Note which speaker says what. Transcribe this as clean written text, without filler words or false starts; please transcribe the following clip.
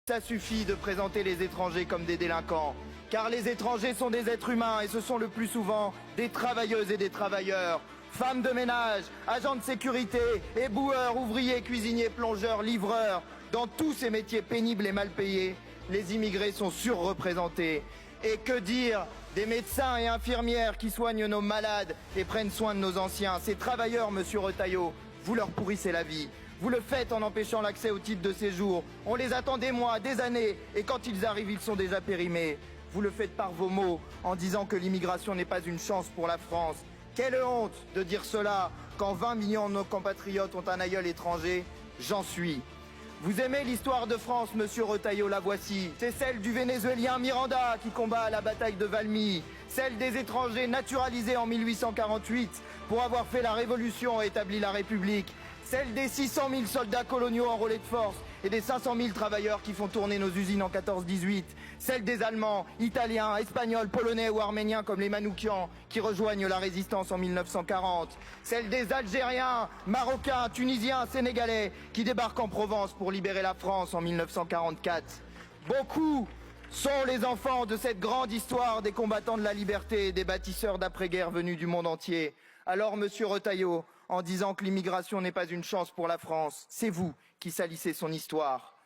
Speaker 1: Ça suffit de présenter les étrangers comme des délinquants. Car les étrangers sont des êtres humains et ce sont le plus souvent des travailleuses et des travailleurs. Femmes de ménage, agents de sécurité, éboueurs, ouvriers, cuisiniers, plongeurs, livreurs. Dans tous ces métiers pénibles et mal payés, les immigrés sont surreprésentés. Et que dire des médecins et infirmières qui soignent nos malades et prennent soin de nos anciens. Ces travailleurs, monsieur Retailleau, vous leur pourrissez la vie. Vous le faites en empêchant l'accès au titre de séjour. On les attend des mois, des années, et quand ils arrivent, ils sont déjà périmés. Vous le faites par vos mots, en disant que l'immigration n'est pas une chance pour la France. Quelle honte de dire cela quand 20 millions de nos compatriotes ont un aïeul étranger. J'en suis. Vous aimez l'histoire de France, monsieur Retailleau, la voici. C'est celle du Vénézuélien Miranda qui combat à la bataille de Valmy. Celle des étrangers naturalisés en 1848 pour avoir fait la Révolution et établi la République. Celle des 600 000 soldats coloniaux enrôlés de force et des 500 000 travailleurs qui font tourner nos usines en 14-18. Celle des Allemands, Italiens, Espagnols, Polonais ou Arméniens comme les Manoukians qui rejoignent la résistance en 1940. Celle des Algériens, Marocains, Tunisiens, Sénégalais qui débarquent en Provence pour libérer la France en 1944. Beaucoup sont les enfants de cette grande histoire des combattants de la liberté et des bâtisseurs d'après-guerre venus du monde entier. Alors, monsieur Retailleau, en disant que l'immigration n'est pas une chance pour la France, c'est vous qui salissez son histoire.